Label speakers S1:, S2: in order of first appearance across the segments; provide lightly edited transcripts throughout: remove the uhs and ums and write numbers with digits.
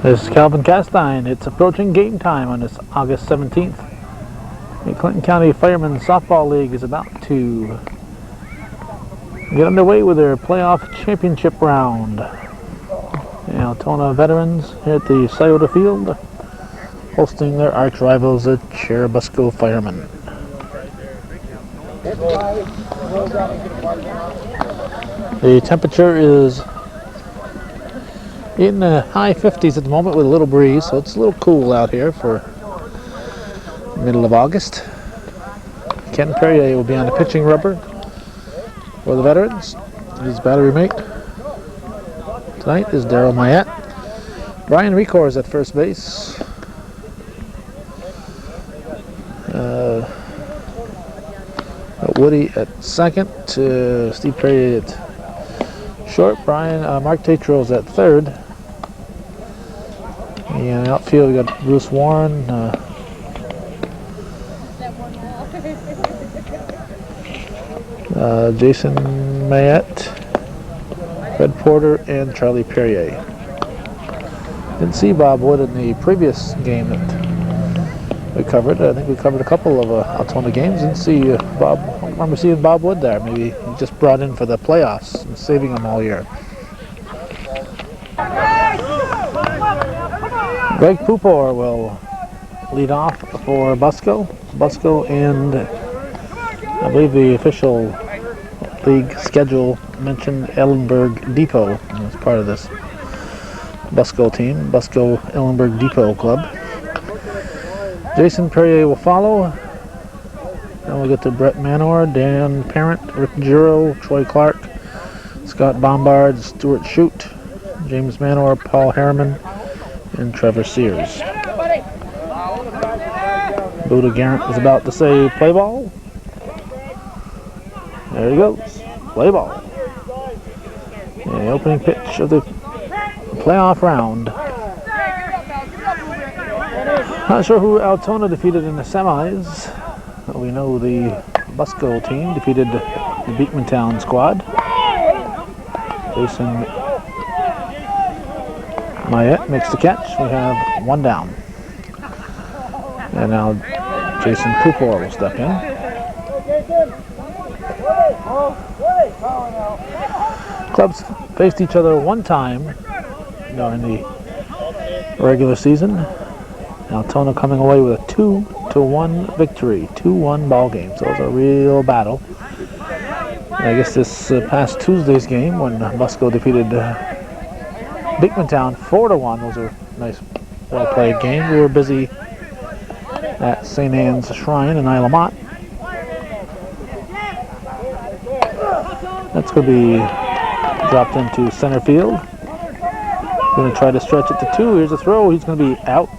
S1: This is Calvin Castine. It's approaching game time on this August 17th. The Clinton County Firemen's Softball League is about to get underway with their playoff championship round. The Altona Veterans here at the Sciota field, hosting their arch rivals, the Churubusco Firemen. The temperature is in the high 50s at the moment with a little breeze, so it's a little cool out here for middle of August. Ken Perrier will be on the pitching rubber for the Veterans. His battery mate tonight is Daryl Mayette. Brian Recor is at first base. Woody at second. Steve Perrier at short. Mark Tatros at third. In the outfield, we got Bruce Warren. Jason Mayette, Fred Porter, and Charlie Perrier. Didn't see Bob Wood in the previous game that we covered. I think we covered a couple of Altona games. Didn't see Bob. I don't remember seeing Bob Wood there. Maybe he just brought in for the playoffs and saving them all year. Greg Pupor will lead off for Busco. Busco and I believe the official league schedule mentioned Ellenberg Depot as part of this Busco team, Busco Ellenberg Depot Club. Jason Perrier will follow. Then we'll get to Brett Manor, Dan Parent, Rick Giro, Troy Clark, Scott Bombard, Stuart Shute, James Manor, Paul Harriman, and Trevor Sears. Buda Garrett is about to say play ball. There he goes. Play ball. And the opening pitch of the playoff round. Not sure who Altona defeated in the semis. We know the Busco team defeated the Beekmantown squad. Jason Mayette makes the catch. We have one down. And now Jason Pupor will step in. Clubs faced each other one time during the regular season. Altona coming away with a 2-1 victory, 2-1 ball game. So it was a real battle. I guess this past Tuesday's game when Busco defeated Beekmantown 4-1 was a nice, well-played game. We were busy at St. Anne's Shrine in Isle of Mott. That's going to be dropped into center field. Going to try to stretch it to 2. Here's a throw. He's going to be out.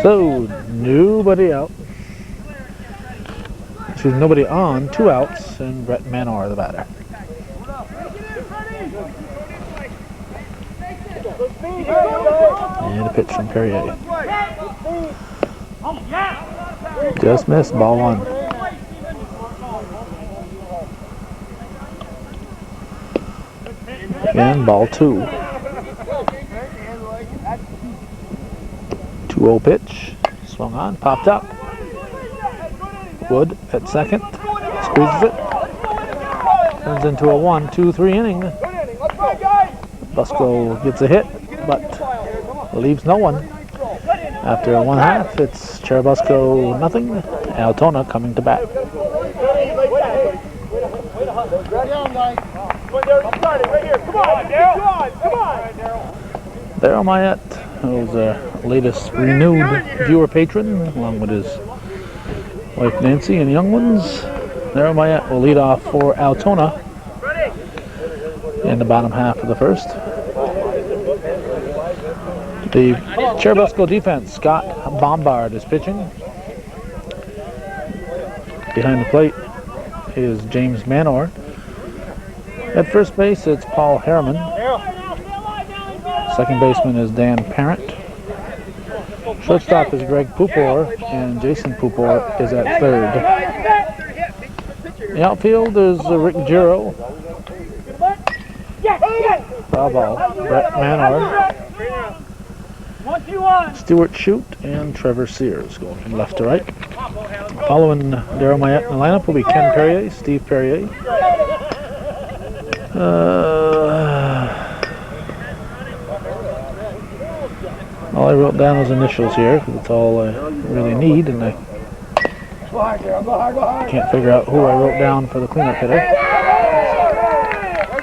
S1: So, nobody out. Excuse me, nobody on. 2 outs, and Brett Manor the batter. And a pitch from Perrier. Just missed, ball 1. And ball 2. 2-0 pitch. Swung on, popped up. Wood at second. Squeezes it. Turns into a 1-2-3 inning. Busco gets a hit, but leaves no one. After 1/2, it's Churubusco nothing. Altona coming to bat. Daryl Mayette, who's the latest renewed viewer patron, along with his wife Nancy and young ones. Daryl Mayette will lead off for Altona in the bottom half of the first. The Churubusco defense, Scott Bombard is pitching. Behind the plate is James Manor. At first base, it's Paul Harriman. Second baseman is Dan Parent. Shortstop is Greg Pupor, and Jason Pupor is at third. The outfield is Rick Giro. Foul ball. Brett Manor, Stuart Shute, and Trevor Sears going from left to right. Following Darryl Mayette in the lineup will be Ken Perrier, Steve Perrier. All I wrote down was initials here because it's all I really need, and I can't figure out who I wrote down for the cleanup hitter.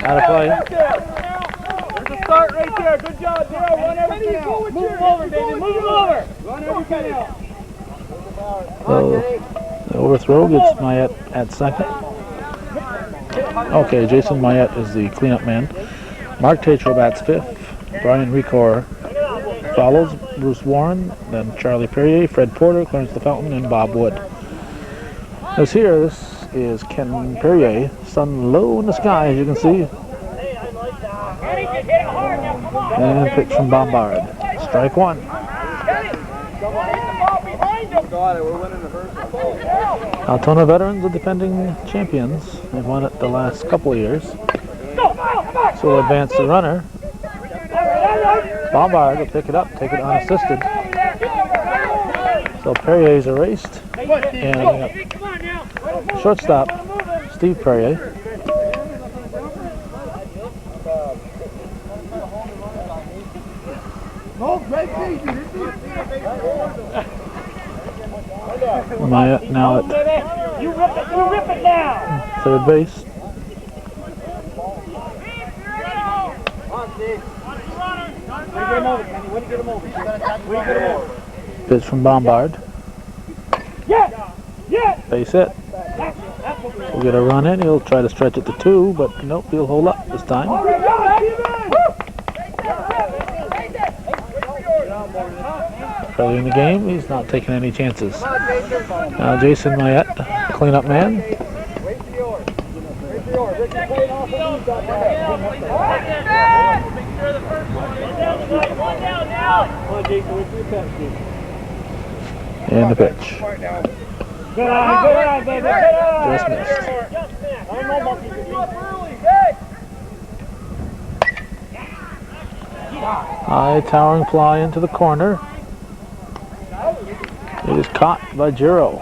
S1: Out of play.
S2: There's a start right there. Good job, Darryl. Run everything out. Move him over, baby. Move him over. Run everything out.
S1: So the overthrow gets Mayette at second. Okay, Jason Mayette is the cleanup man. Mark Tatro bats fifth. Brian Recor follows. Bruce Warren, then Charlie Perrier, Fred Porter, Clarence DeFountain, and Bob Wood. This is Ken Perrier, sun low in the sky, as you can see. And pitch from Bombard. Strike one. Altona Veterans are defending champions. They've won it the last couple of years. So we'll advance the runner. Bombard will pick it up, take it unassisted. So Perrier is erased. And shortstop, Steve Perrier. Mayette now at third base. Pitch from Bombard. Base hit. We'll get a run in. He'll try to stretch it to two, but nope, he'll hold up this time. Early in the game, he's not taking any chances. Now Jason Mayette, cleanup man. And the pitch. Just missed. High towering fly into the corner. It is caught by Giro.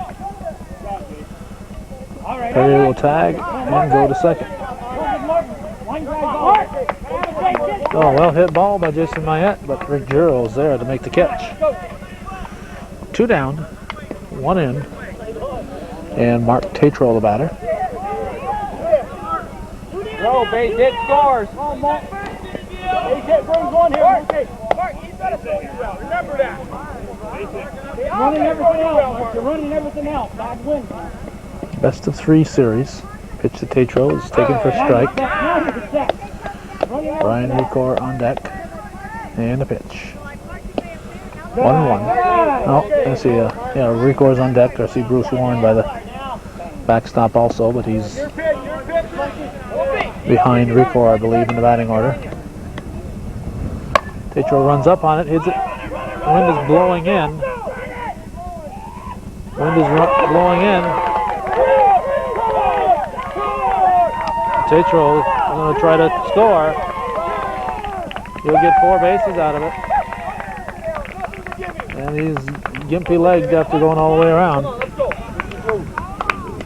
S1: Perrier will tag and go to second. Oh, well hit ball by Jason Mayette, but Rick Giro is there to make the catch. Two down, one in, and Mark Tatro the batter.
S2: Go, base hit scores. Base hit brings one here. Okay. Mark, he's got to throw you out. Remember that. Running everything out. You're running everything out. Bad win.
S1: Best of three series. Pitch to Tatro is taken for strike. Brian Recor on deck. And a pitch. 1-1. Oh, I see. Recor's on deck. I see Bruce Warren by the backstop also, but he's behind Recor, I believe, in the batting order. Tatro runs up on it, hits it. Wind is blowing in. Blowing in. Tatro is going to try to score. He'll get 4 bases out of it. And he's gimpy-legged after going all the way around.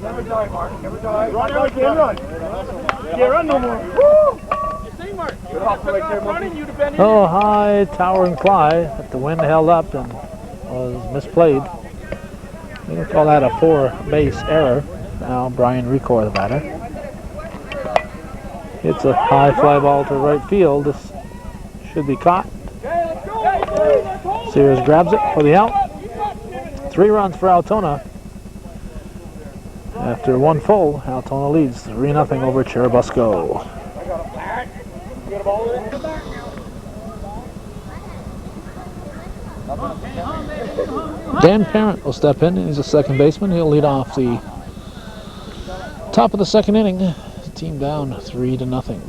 S2: Never die, Mark. Never die. Run. Can't run no more.
S1: Oh, high towering fly that the wind held up and was misplayed. We're going to call that a 4-base error. Now Brian Recor, the batter. Hits a high fly ball to right field. This should be caught. Sears grabs it for the out. 3 runs for Altona. After 1 full, Altona leads 3-0 over Churubusco. Dan Parent will step in. He's a second baseman. He'll lead off the top of the second inning. Team down 3-0.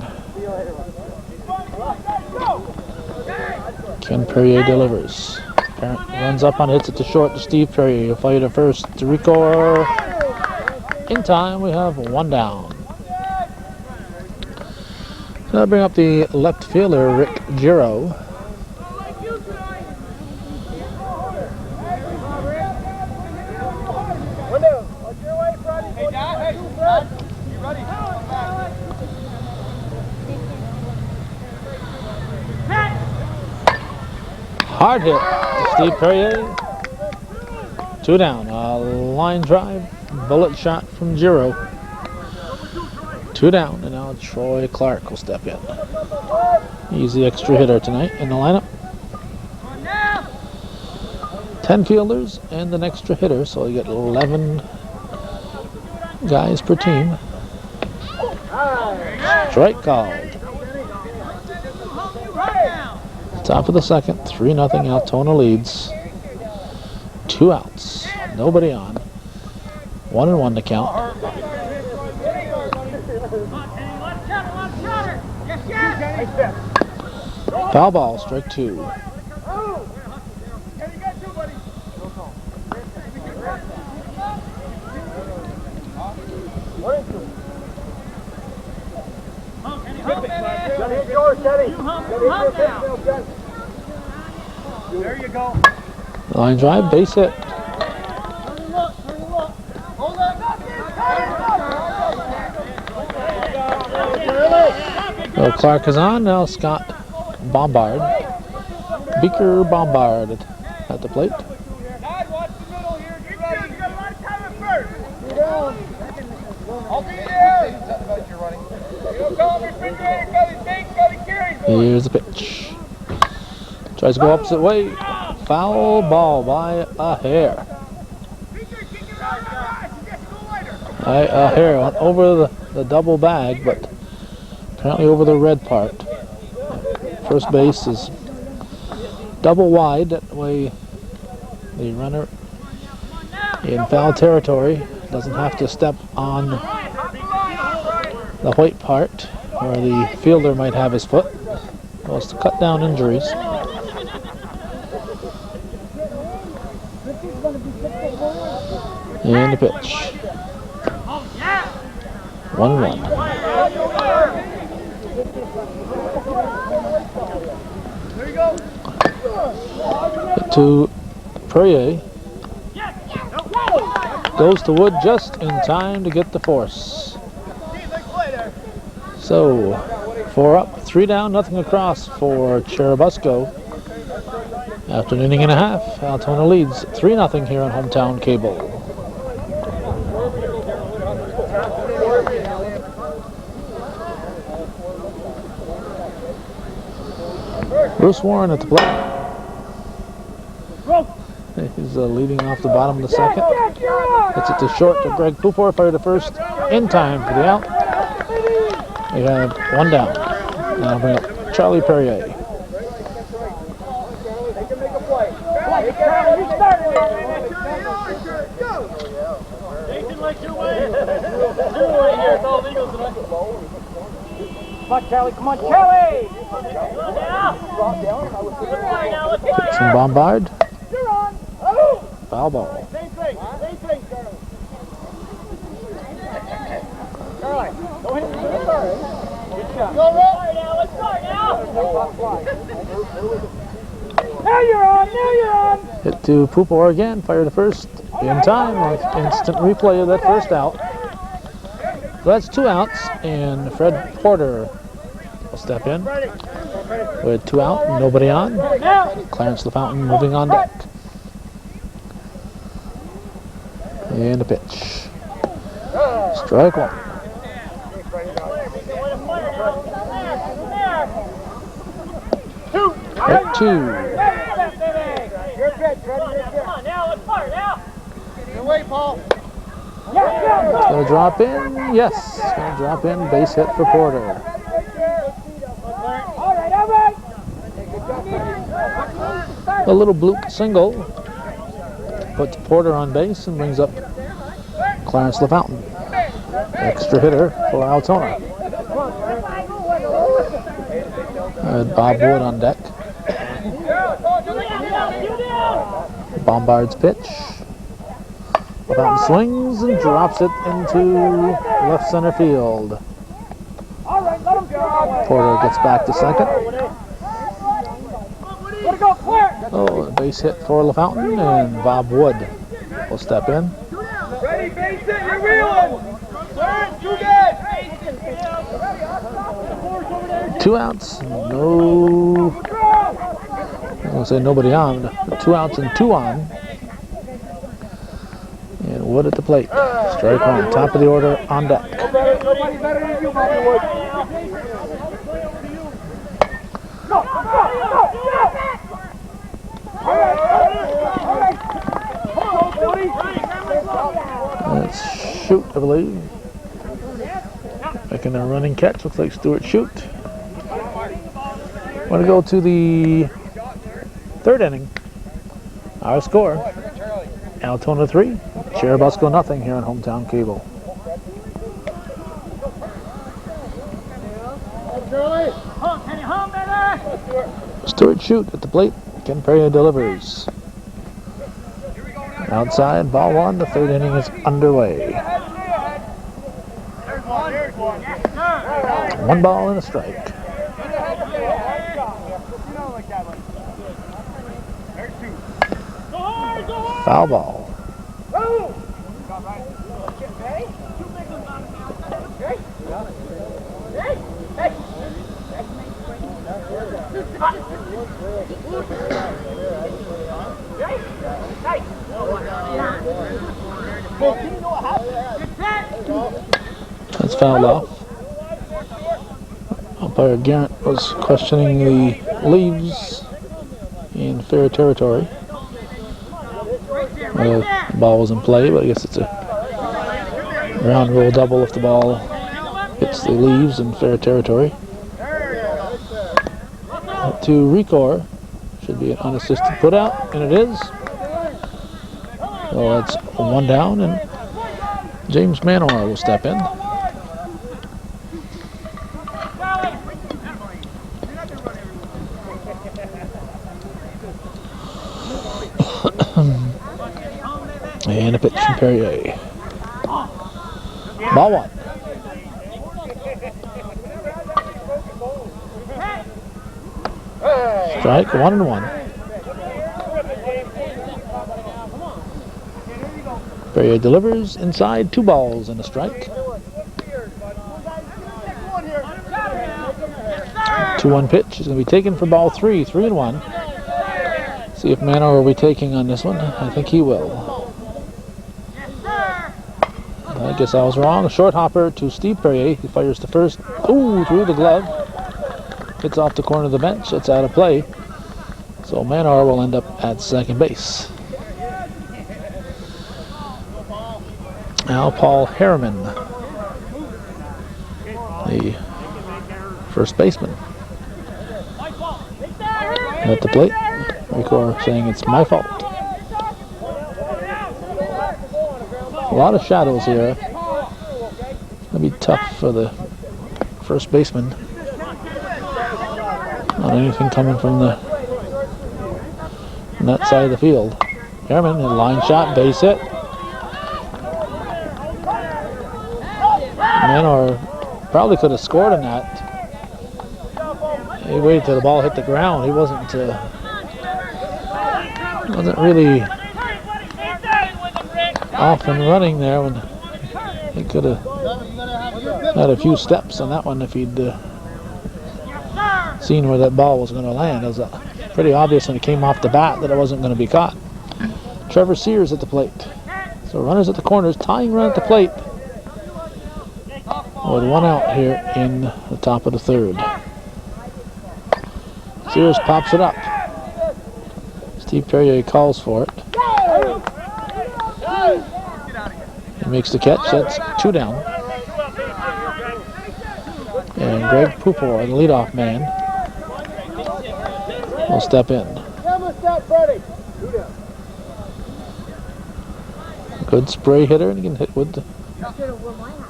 S1: Ken Perrier delivers. Parent runs up on, hits it to short to Steve Perrier. He'll fire to first to Rico. In time, we have one down. So I'll bring up the left fielder, Rick Giro. Hard hit to Steve Perrier. 2 down. A line drive, bullet shot from Giro. 2 down, and now Troy Clark will step in. He's the extra hitter tonight in the lineup. 10 fielders and an extra hitter, so you get 11 guys per team. Strike called. Top of the second, 3-0 Altona leads. 2 outs, nobody on. 1-1 to count. Foul ball, strike 2.
S2: There you go.
S1: Line drive, base hit. So Clark is on, now Scott Bombard. Beaker Bombard at the plate. Here's the pitch. Tries to go opposite way. Foul ball by a hair. A hair went over the double bag, but apparently over the red part. First base is double wide. That way the runner in foul territory doesn't have to step on the white part where the fielder might have his foot. Was to cut down injuries. And the pitch. 1-1. To Perrier. Goes to Wood just in time to get the force. So, 4 up, 3 down, nothing across for Churubusco. After an inning and a half, Altona leads 3-0 here on Hometown Cable. Bruce Warren at the plate. He's leading off the bottom of the second. Hits it to short to Greg Pupor, fired to first in time for the out. We have 1 down. Now bring up Charlie Perrier.
S2: Come on, Charlie. Come on, Charlie.
S1: Some Bombard. Foul ball.
S2: Same thing, Charlie. Go ahead. Go right now. Let's start now. Now you're on.
S1: Hit to Pupor again. Fire to first in time. Instant replay of that first out. So that's 2 outs, and Fred Porter will step in with 2 out, nobody on. Clarence LaFountain moving on deck. And a pitch. Strike 1. Hit 2. Gonna drop in. Yes, gonna drop in. Base hit for Porter. A little bloop single puts Porter on base and brings up Clarence LaFountain, extra hitter for Altona. Bob Wood on deck. Bombard's pitch. LaFountain swings and drops it into left center field. Porter gets back to second. Oh, a base hit for LaFountain, and Bob Wood will step in.
S2: Ready, base it, you're wheeling! You good!
S1: 2 outs, no. I was going to say nobody on, but 2 outs and 2 on. And Wood at the plate. Strike one, top of the order on deck.
S2: Nobody better than you, Bobby Wood.
S1: That's Shoot, I believe. Making a running catch. Looks like Stuart Shoot. Want to go to the 3rd inning. Our score: Altona 3, Churubusco nothing here on Hometown Cable. Stuart Shoot at the plate. Ken Perrier delivers. Outside, ball 1. The 3rd inning is underway. 1 ball and a strike. Foul ball. That's fouled off. Umpire Garrett was questioning the leaves in fair territory. The ball was in play, but I guess it's a ground rule double if the ball hits the leaves in fair territory. To Recor, should be an unassisted putout, and it is. So that's 1 down, and James Manor will step in. And a pitch from Perrier. Ball 1. Strike, 1-1. Perrier delivers inside, 2 balls and a strike. 2-1 pitch is going to be taken for ball 3, 3-1. See if Manor will be taking on this one. I think he will. I guess I was wrong. A short hopper to Steve Perrier. He fires to first. Ooh, through the glove. Hits off the corner of the bench. It's out of play. So Manor will end up at second base. Now Paul Harriman, the first baseman. At the plate. Recor saying it's my fault. A lot of shadows here. It's going to be tough for the first baseman. Not anything coming from that side of the field. Harriman, a line shot, base hit. Manor probably could have scored on that. He waited till the ball hit the ground. He wasn't really off and running there when he could have had a few steps on that one if he'd seen where that ball was going to land. It was pretty obvious when it came off the bat that it wasn't going to be caught. Trevor Sears at the plate. So runners at the corners, tying run at the plate with 1 out here in the top of the 3rd. Sears pops it up. Steve Perrier calls for it. He makes the catch. That's 2 down. And Greg Pupor, the leadoff man, will step in. Good spray hitter, and he can hit with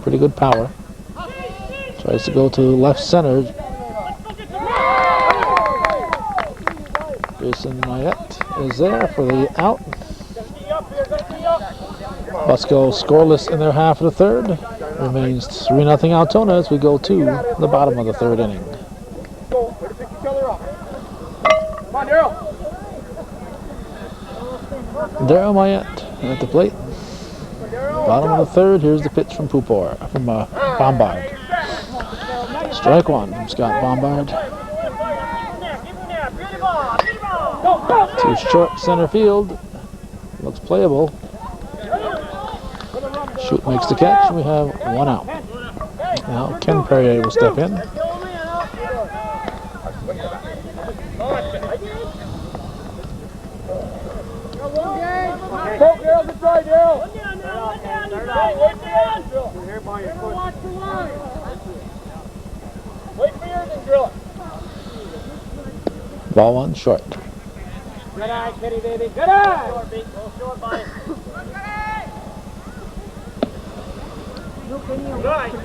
S1: pretty good power. Tries to go to left center. Jason Mayette is there for the out. Busco scoreless in their half of the third. Remains 3-0 Altona as we go to the bottom of the third inning. Daryl Mayette at the plate. Bottom of the third. Here's the pitch from Bombard. Strike one from Scott Bombard. To short center field. Looks playable. Shoot makes the catch. We have one out. Now Ken Perrier will step in. Ball one short.
S2: Good eye, kitty baby. Good eye.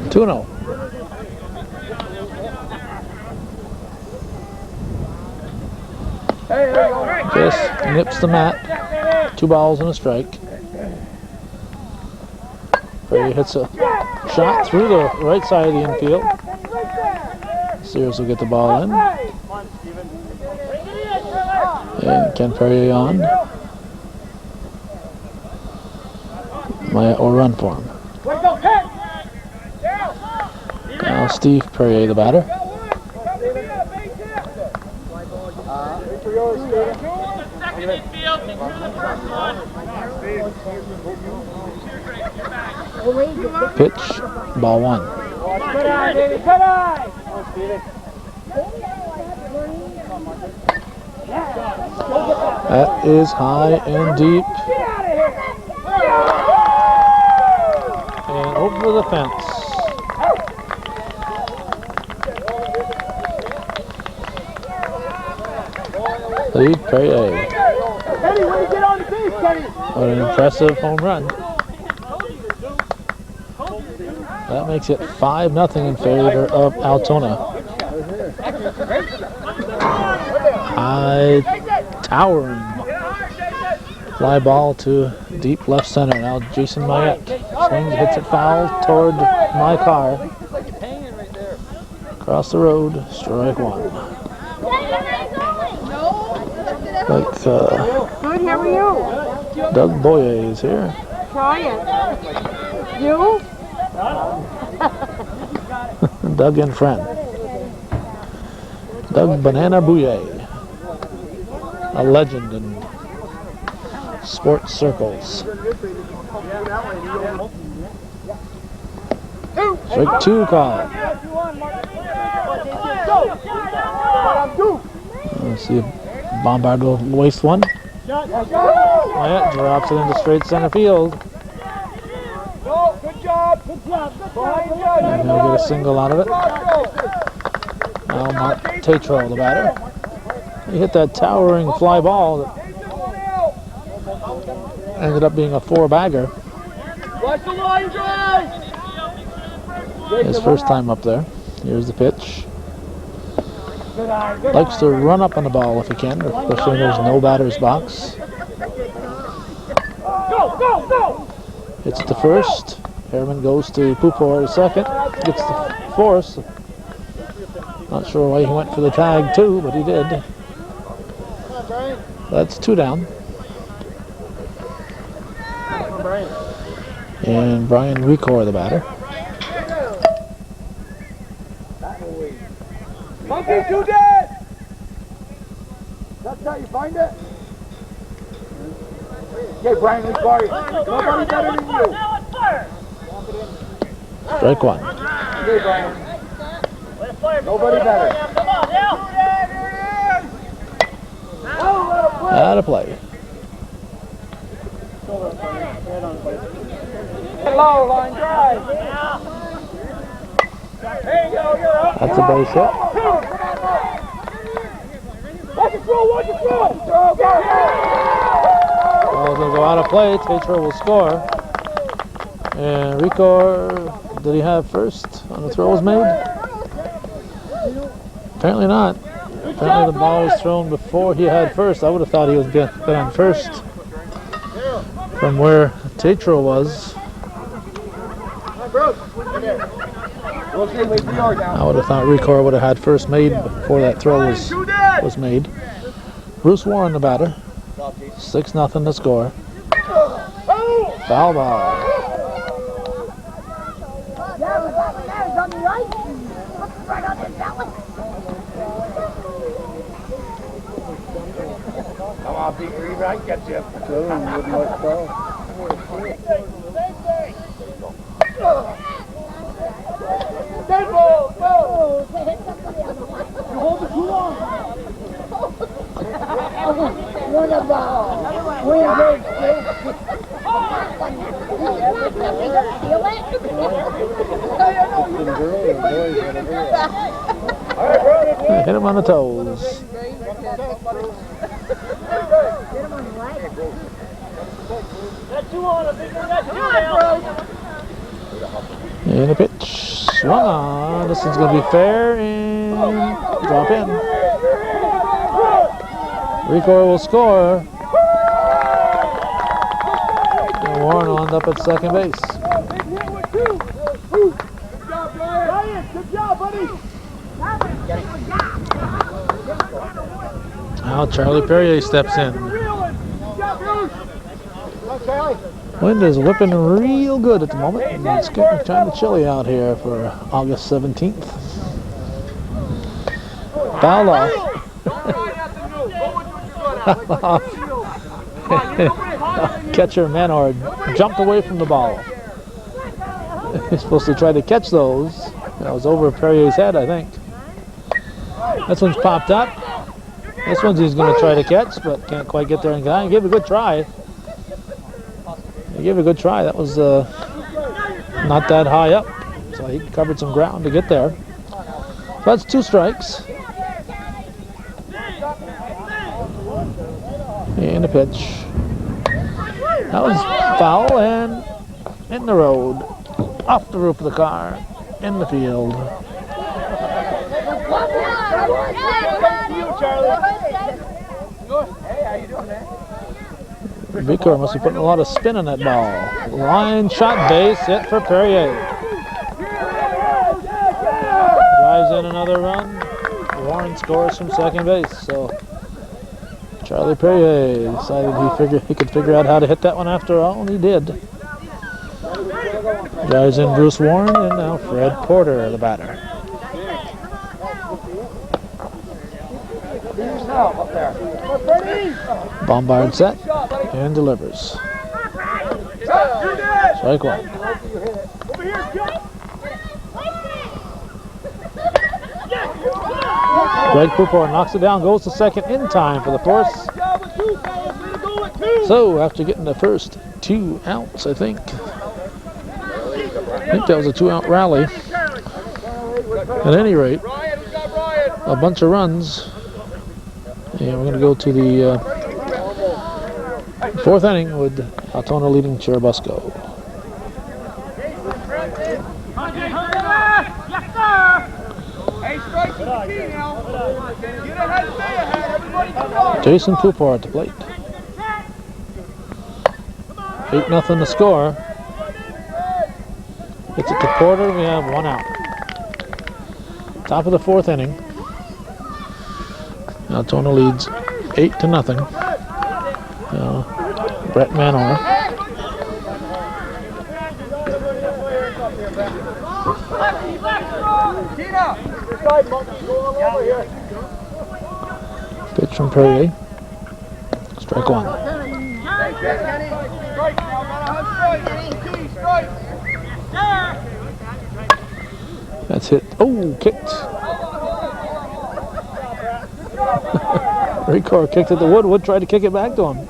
S1: 2-0. Just nips the mat. 2 balls and a strike. Perrier hits a shot through the right side of the infield. Sears will get the ball in. And Ken Perrier on. Mayette will run for him. Now Steve Perrier, the batter. Pitch, ball one.
S2: Good eye, baby. Good eye.
S1: That is high and deep. And over the fence. Steve Perrier. What an impressive home run. That makes it 5-0 in favor of Altona. High towering fly ball to deep left center. Now Jason Mayette swings, hits it foul toward my car. Across the road, strike one. Like
S3: Good, how are you?
S1: Doug Boyer is here.
S3: Try it. You?
S1: Doug and friend. Doug Banana Bouye, a legend in sports circles. Strike two call. Let's see if Bombard will waste one. Mayette drops it into straight center field.
S2: Good job. Good job.
S1: And he'll get a single out of it. Now Mark Tatro, the batter. He hit that towering fly ball that ended up being a 4-bagger.
S2: Watch the line drive.
S1: His first time up there. Here's the pitch. Likes to run up on the ball if he can, especially when there's no batter's box.
S2: Go, go, go.
S1: Hits it to first. Harriman goes to Pupor to second. Gets the force. Not sure why he went for the tag too, but he did. That's 2 down. And Brian Recor, the batter.
S2: Monkey, do that. That's how you find it. Okay, Brian, let's fire. Nobody better than you.
S1: Strike one.
S2: Okay, Brian. Nobody better. Come on, now.
S1: Out of play.
S2: Low line drive. There you go, you're up.
S1: That's a base hit.
S2: Watch it throw, watch it throw. Throw, go.
S1: Ball's gonna go out of play. Tatro will score. And Recor, did he have first on the throw was made? Apparently not. Apparently the ball was thrown before he had first. I would have thought he was been on first from where Tatro was. I would have thought Recor would have had first made before that throw was made. Bruce Warren the batter. 6-0 the score. Foul ball.
S2: Come on, Pete, right, get you. Dead ball, go! You hold it too long. What a ball.
S1: Hit him on the toes.
S2: That's two on a big one. That's two now.
S1: And a pitch. Swung on. This is going to be fair and drop in. Recor will score. And Warren will end up at second base.
S2: Good job, Brian. Good job, buddy.
S1: Now Charlie Perrier steps in. Wind is whipping real good at the moment. And it's getting kind of chilly out here for August 17th. Foul off. Catcher Manor jumped away from the ball. He's supposed to try to catch those. That was over Perrier's head, I think. This one's popped up. This one's he's going to try to catch, but can't quite get there in time. He gave a good try. He gave a good try. That was not that high up, so he covered some ground to get there. So that's 2 strikes. And a pitch. That was foul and in the road, off the roof of the car, in the field. Recor must be putting a lot of spin on that ball. Line shot, base hit for Perrier. Drives in another run. Warren scores from second base. So Charlie Perrier decided he could figure out how to hit that one after all, and he did. Drives in Bruce Warren, and now Fred Porter, the batter. Bombard set and delivers. Strike one. Greg Pupor knocks it down, goes to second in time for the force. So after getting the first 2 outs, I think that was a 2-out rally. At any rate, a bunch of runs. And we're going to go to the 4th inning with Altona leading Churubusco. Jason Pupar at the plate. 8-0 the score. It's at the Porter. We have 1 out. Top of the 4th inning. Altona leads 8-0. Brett Manor. Pitch from Perrier. Strike one. That's hit. Oh, kicked. Recor kicked at the wood. Wood tried to kick it back to him.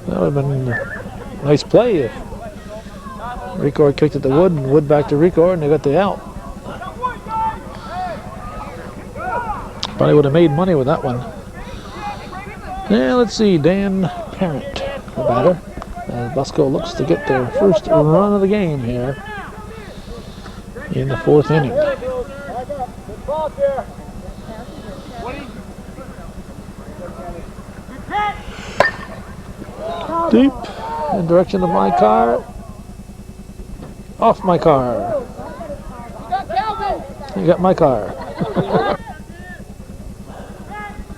S1: That would have been a nice play if Recor kicked at the wood and Wood back to Recor and they got the out. Probably would have made money with that one. Yeah, let's see. Dan Parent, the batter. Busco looks to get their first run of the game here in the 4th inning.
S2: out there.
S1: Deep in direction of my car. Off my car. You got my car.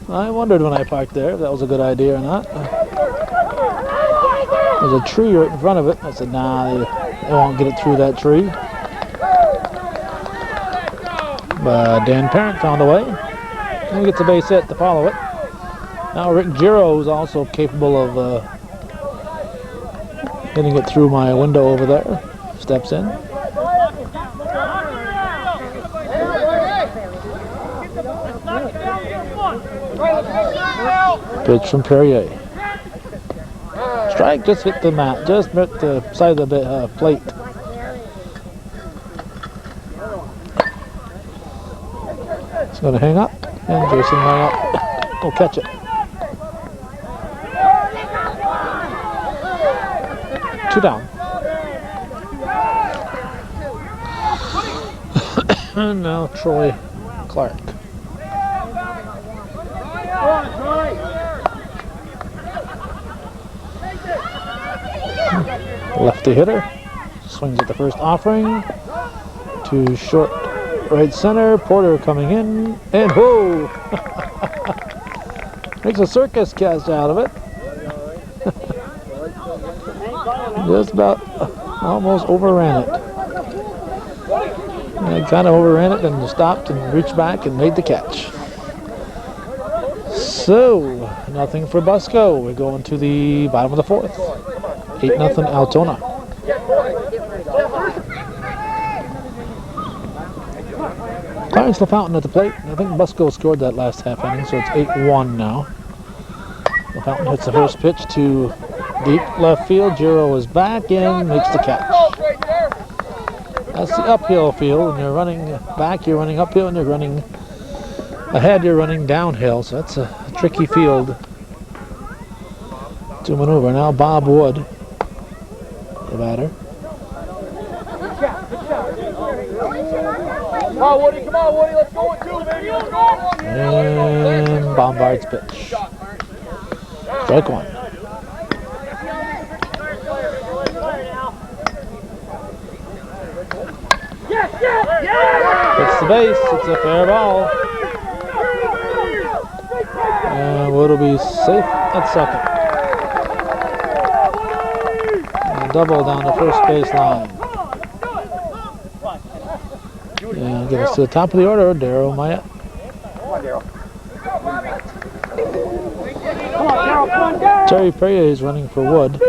S1: I wondered when I parked there if that was a good idea or not. There's a tree right in front of it. I said, nah, they won't get it through that tree. But Dan Parent found a way. And he gets a base hit to follow it. Now Rick Giro is also capable of getting it through my window over there. Steps in. Pitch from Perrier. Strike just hit the mat, just hit the side of the plate. It's going to hang up, and Jason hang up. Will catch it. Two down. And now Troy Clark. Lefty hitter. Swings at the first offering. To short right center. Porter coming in. And whoa! Makes a circus catch out of it. Just about almost overran it. I kind of overran it and stopped and reached back and made the catch. So, nothing for Busco. We're going to the bottom of the fourth. 8-0 Altona. Clarence LaFountain at the plate. I think Busco scored that last half inning, so it's 8-1 now. LaFountain hits the first pitch to deep left field. Giro is back in, makes the catch. That's the uphill field. When you're running back, you're running uphill, and you're running ahead, you're running downhill. So that's a tricky field to maneuver. Now Bob Wood, the batter.
S2: Come on, Woody, let's go with two, baby. Let's go.
S1: And Bombard's pitch. Strike one. Hits the base. It's a fair ball. And Wood will be safe at second. And double down the first base line. And get us to the top of the order, Darryl Myatt. Terry Perrier is running for Wood.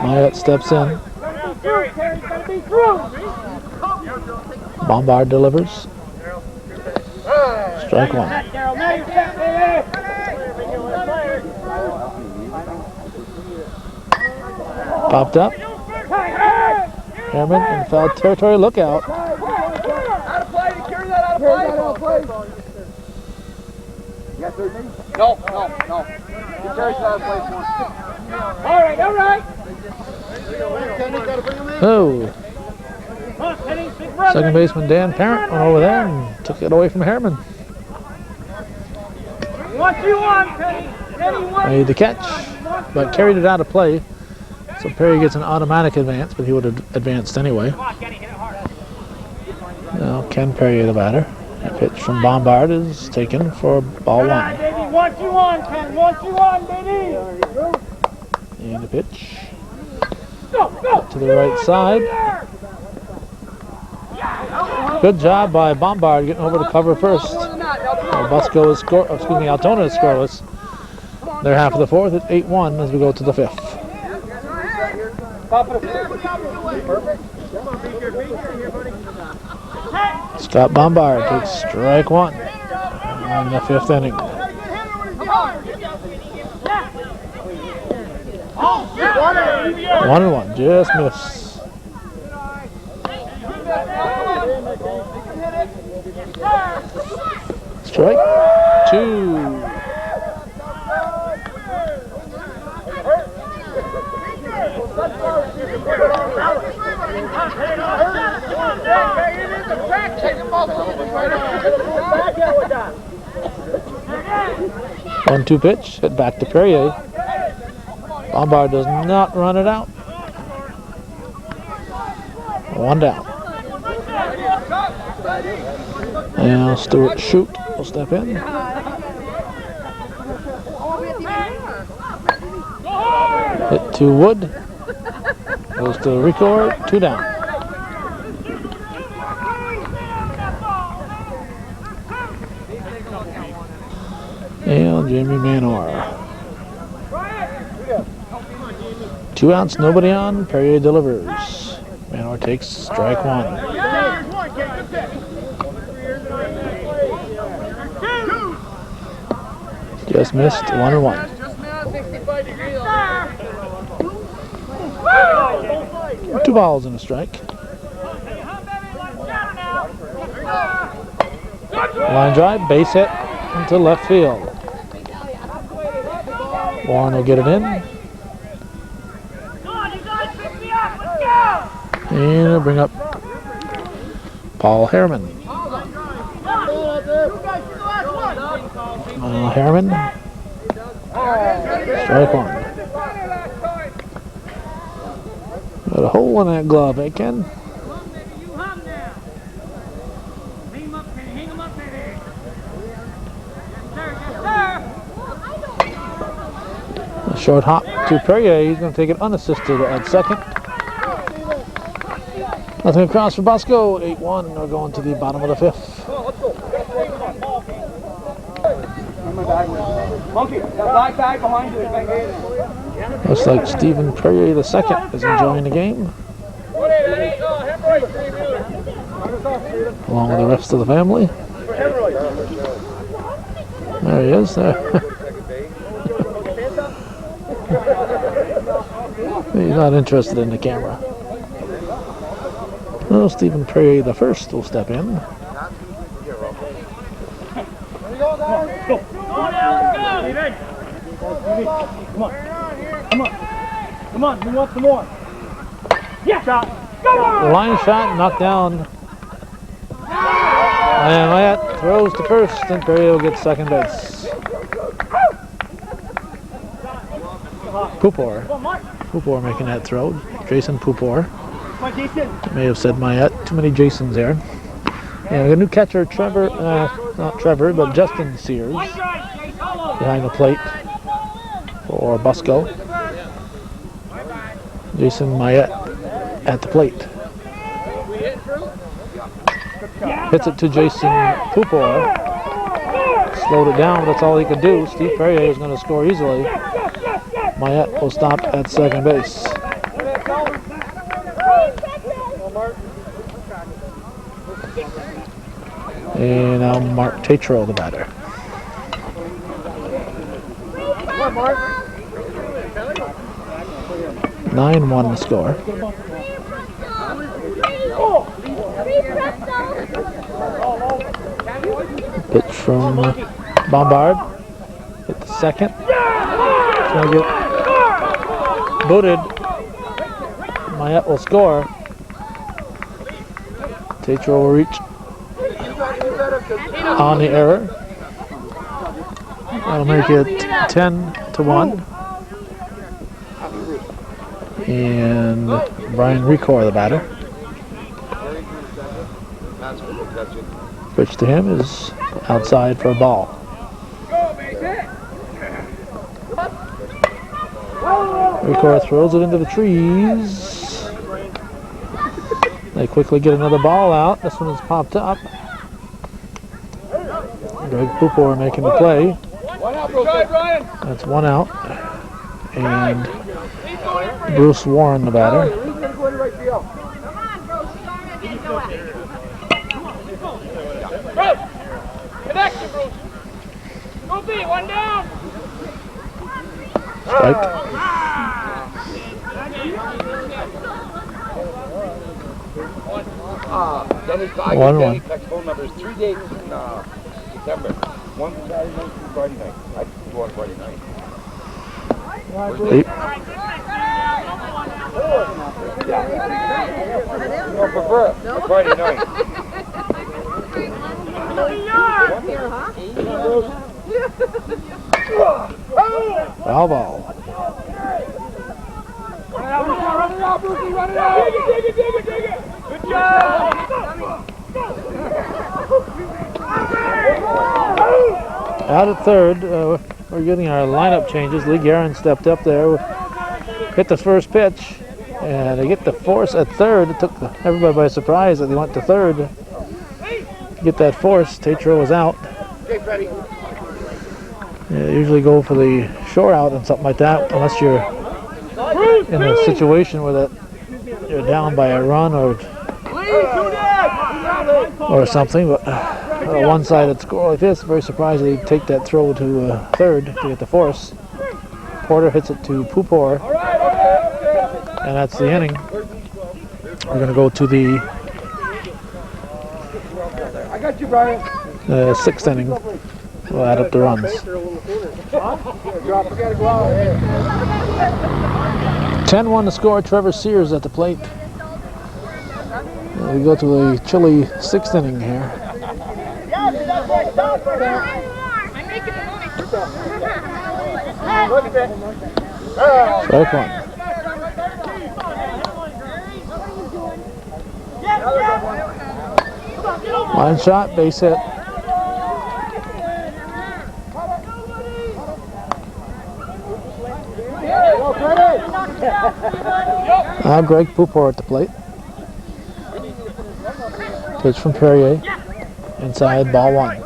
S1: Myatt steps in. Bombard delivers. Strike one. Popped up. Herman in foul territory. Look out.
S2: Out of play, carry that out of play. No. He carries it out of play for All right.
S1: Oh. Second baseman Dan Parent went over there and took it away from Herman. Made the catch, but carried it out of play. So Perry gets an automatic advance, but he would have advanced anyway. Now Ken Perry, the batter. A pitch from Bombard is taken for ball one. And a pitch. To the right side. Good job by Bombard getting over to cover first. Busco is Altona is scoreless. They're half of the fourth at 8-1 as we go to the fifth. Scott Bombard takes strike one in the fifth inning. 1-1, just missed. Strike two. 1-2 pitch, hit back to Perrier. Bombard does not run it out. 1 down. And Stewart Shoot will step in. Hit to Wood. Goes to Record. 2 down. And Jamie Manor. 2 outs, nobody on. Perrier delivers. Manor takes strike 1. Just missed 1-1. 2 balls and a strike. Line drive, base hit into left field. Warren will get it in. And he'll bring up Paul Harriman. Harriman. Strike 1. Got a hole in that glove, eh, Ken? A short hop to Perrier. He's going to take it unassisted at second. Nothing across for Busco. 8-1. We're going to the bottom of the 5th. Looks like Stephen Perrier II is enjoying the game, along with the rest of the family. There he is. There. He's not interested in the camera. Well, Stephen Perrier I will step in.
S2: Come on, we want some more. Yeah, shot. Come on.
S1: Line shot, knocked down. And Wyatt throws to first, and Perrier will get second base. Pupor making that throw. Jason Pupor. May have said Mayette. Too many Jasons there. Yeah, we got a new catcher, Trevor, not Trevor, but Justin Sears behind the plate for Busco. Jason Mayette at the plate. Hits it to Jason Pupor. Slowed it down, but that's all he could do. Steve Perrier is going to score easily. Mayette will stop at second base. And now Mark Tatro, the batter. 9-1 the score. Pitch from Bombard. Hit the second. It's going to get booted. Mayette will score. Tatro will reach on the error. That'll make it 10-1. And Brian Recor, the batter. Pitch to him is outside for a ball. Recor throws it into the trees. They quickly get another ball out. This one is popped up. Greg Pupor making the play. That's 1 out. And Bruce Warren, the batter. Strike. 1-1.
S4: Phone number is 3 days in September. 1 Saturday night, 2 Friday night. I can go on Friday night. No, prefer Friday night.
S1: Foul ball.
S2: Run it out, Brucey, run it out! Dig it! Good job!
S1: Out at third, we're getting our lineup changes. Lee Guerin stepped up there, hit the first pitch, and they get the force at third. It took everybody by surprise that they went to third. To get that force, Tatro was out. They usually go for the shore out and something like that, unless you're in a situation where that you're down by a run or something. But a one-sided score like this, very surprised they take that throw to third to get the force. Porter hits it to Pupor, and that's the inning. We're going to go to the sixth inning. We'll add up the runs. 10-1 to score. Trevor Sears at the plate. We go to the chilly sixth inning here. Strike one. Line shot, base hit. Now Greg Pupor at the plate. Pitch from Perrier. Inside, ball one.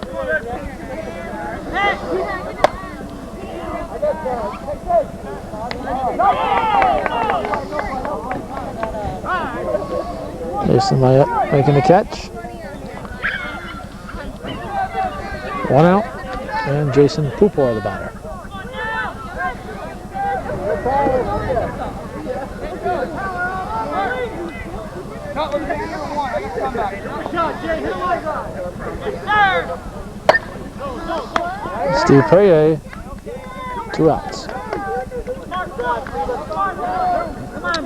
S1: Jason Mayette making the catch. One out, and Jason Pupor the batter. Steve Perrier, 2 outs.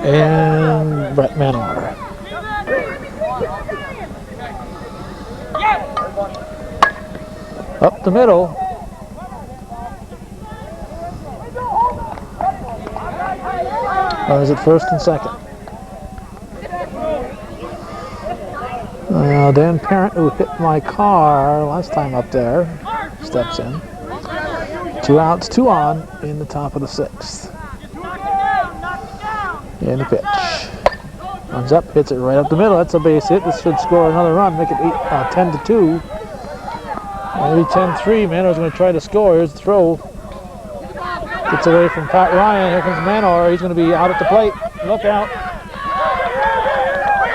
S1: And Brett Manor. Up the middle. Runners at first and second. Dan Parent, who hit my car last time up there, steps in. 2 outs, 2 on in the top of the sixth. And the pitch. Runs up, hits it right up the middle. That's a base hit. This should score another run, make it 10-2. Maybe 10-3. Manor's going to try to score. Here's the throw. Gets away from Pat Ryan. Here comes Manor. He's going to be out at the plate. Look out.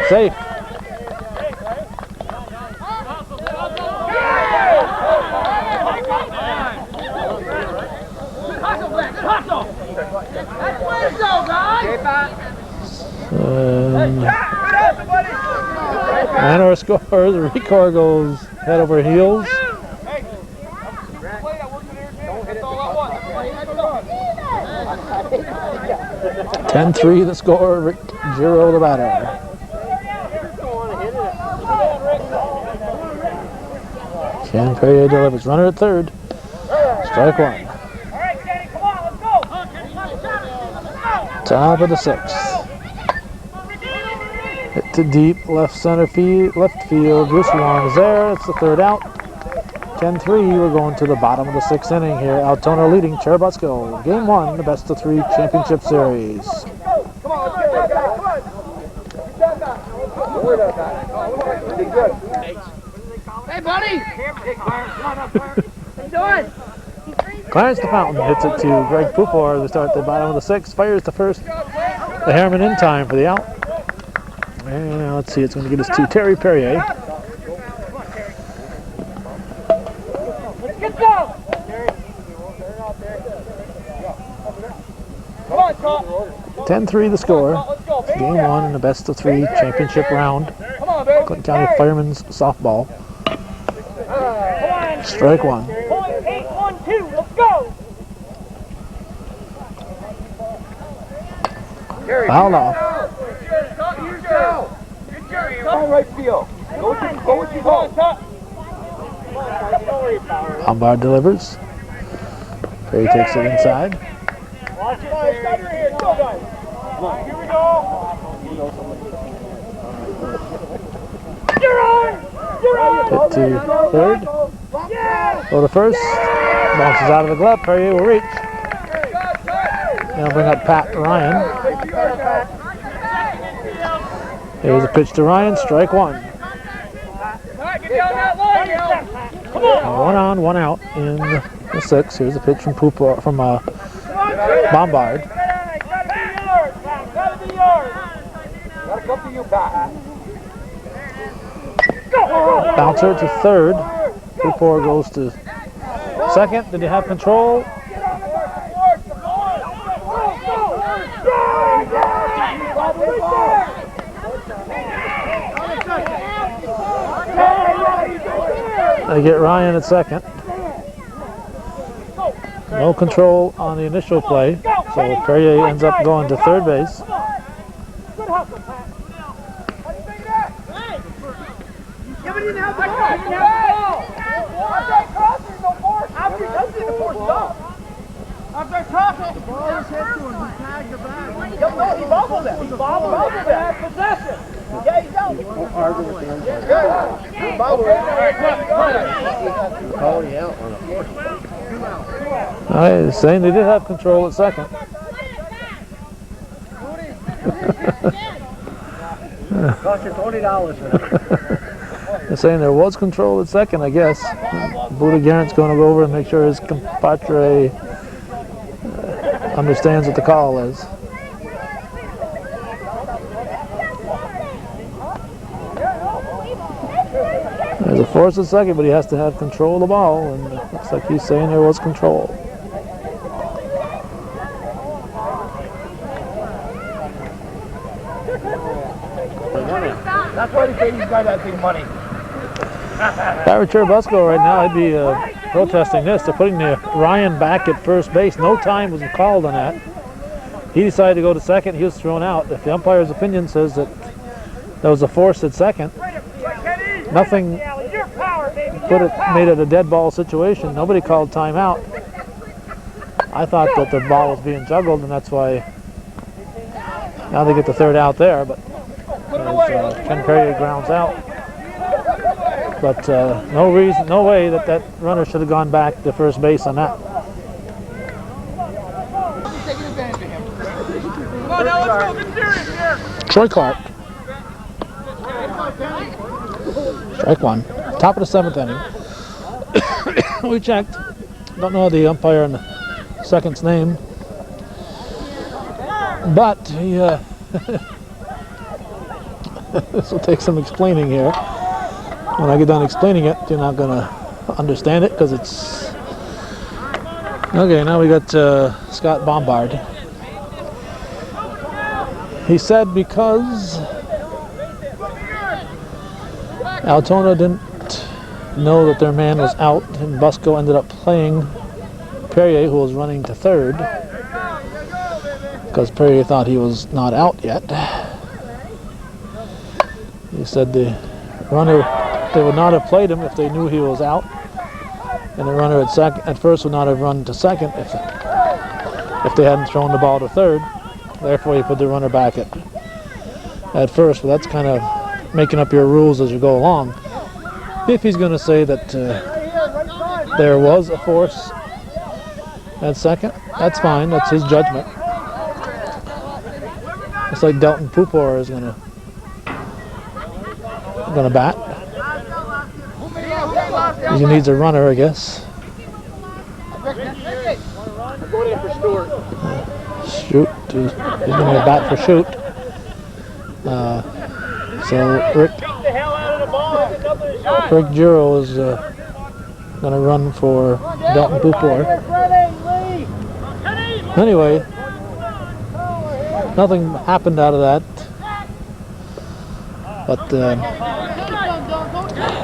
S1: Safe. Manor scores. Ricor goes head over heels. 10-3 the score. Rick Giro the batter. Shannon Perrier delivers. Runner at third. Strike one. Top of the sixth. Hit to deep left field. Bruce Warren is there. It's the third out. 10-3. We're going to the bottom of the sixth inning here. Altona leading Churubusco. Game 1, the best of 3 championship series.
S2: Hey, buddy! How you doing?
S1: Clarence the Fountain hits it to Greg Pupor to start the bottom of the sixth. Fires the first. The Harriman in time for the out. And let's see, it's going to get us to Terry Perrier.
S2: Get down!
S1: 10-3 the score. Game 1 in the best of 3 championship round. Clinton County Firemen's softball. Strike one.
S2: 8-1-2, let's go!
S1: Foul off.
S4: Right field. Go what you go.
S1: Lombard delivers. Perry takes it inside.
S2: Watch it, guys. Got your hand. Go, guys. Come on. Here we go. You're on.
S1: Hit to third. Go to first. Bounces out of the glove. Perry will reach. Now bring up Pat Ryan. Here's a pitch to Ryan. Strike one. One on, one out in the sixth. Here's a pitch from Bombard.
S4: Gotta come to you back.
S1: Bouncer to third. Pupor goes to second. Did he have control? They get Ryan at second. No control on the initial play, so Perrier ends up going to third base.
S2: After crossing, the ball was hit to him. He tagged the bag. He bobbled it. He bobbled it. Possession. Yeah, he's out. He bobbled it.
S4: Calling out on a fourth.
S1: He's saying they did have control at second.
S2: Cost you $20 for that.
S1: They're saying there was control at second, I guess. Buddha Garrett's going to go over and make sure his compatre understands what the call is. There's a force at second, but he has to have control of the ball, and it looks like he's saying there was control.
S4: That's why they say he's got that big money.
S1: If I were Churubusco right now, I'd be protesting this. They're putting the Ryan back at first base. No time was called on that. He decided to go to second. He was thrown out. If the umpire's opinion says that there was a force at second, nothing made it a dead ball situation. Nobody called timeout. I thought that the ball was being juggled, and that's why now they get the third out there. But Ken Perrier grounds out. But no reason, no way that runner should have gone back to first base on that. Troy Clark. Strike one. Top of the seventh inning. We checked. Don't know the umpire in the second's name. But he, this will take some explaining here. When I get done explaining it, you're not going to understand it because it's... Okay, now we got Scott Bombard. He said because Altona didn't know that their man was out, and Busco ended up playing Perrier, who was running to third, because Perrier thought he was not out yet. He said the runner, they would not have played him if they knew he was out, and the runner at first would not have run to second if they hadn't thrown the ball to third. Therefore, you put the runner back at first. But that's kind of making up your rules as you go along. If he's going to say that there was a force at second, that's fine. That's his judgment. It's like Delton Pupor is going to bat. He needs a runner, I guess. Shoot. He's going to bat for shoot. So Rick Giro is going to run for Delton Pupor. Anyway, nothing happened out of that. But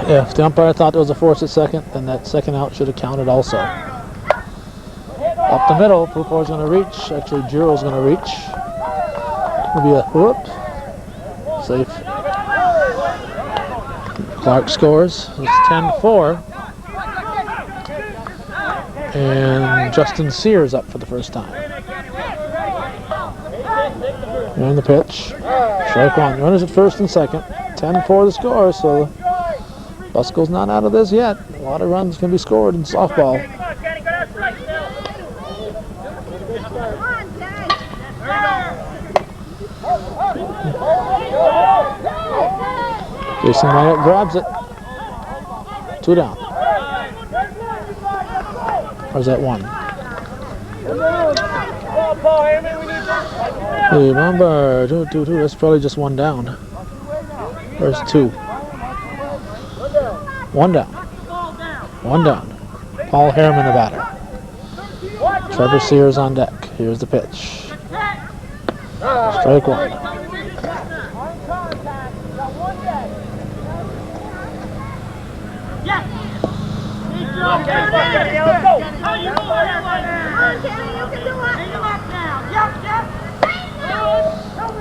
S1: yeah, if the umpire thought there was a force at second, then that second out should have counted also. Up the middle, Pupor's going to reach. Actually, Giro's going to reach. It'll be a whoop. Safe. Clark scores. It's 10-4. And Justin Sears up for the first time. And the pitch. Strike one. Runners at first and second. 10-4 the score, so Busco's not out of this yet. A lot of runs can be scored in softball. Jason Wyatt grabs it. 2 down. Or is that 1? Remember, 2. That's probably just 1 down. Where's 2? 1 down. 1 down. Paul Harriman, the batter. Trevor Sears on deck. Here's the pitch. Strike 1.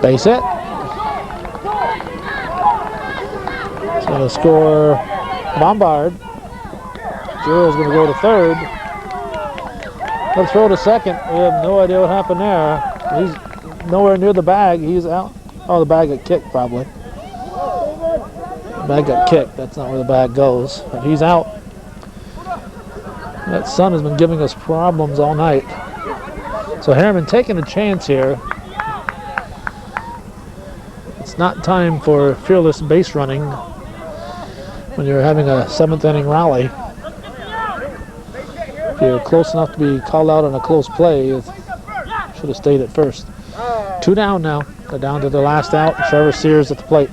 S1: Base hit. It's going to score Bombard. Gerald's going to go to third. He'll throw to second. We have no idea what happened there. He's nowhere near the bag. He's out. Oh, the bag got kicked probably. The bag got kicked. That's not where the bag goes. But he's out. That sun has been giving us problems all night. So Harriman taking a chance here. It's not time for fearless base running when you're having a 7th inning rally. If you're close enough to be called out on a close play, you should have stayed at first. 2 down now. They're down to the last out. Trevor Sears at the plate.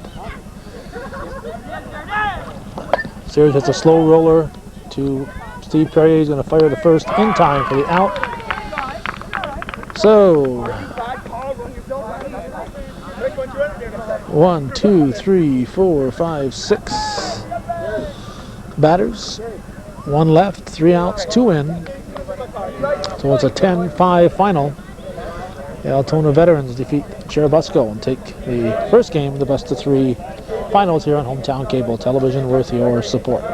S1: Sears hits a slow roller to Steve Perrier. He's going to fire the first in time for the out. So 1, 2, 3, 4, 5, 6 batters. 1 left, 3 outs, 2 in. So it's a 10-5 final. The Altona Veterans defeat Churubusco and take the first game of the best of 3 finals here on Hometown Cable Television, worth your support.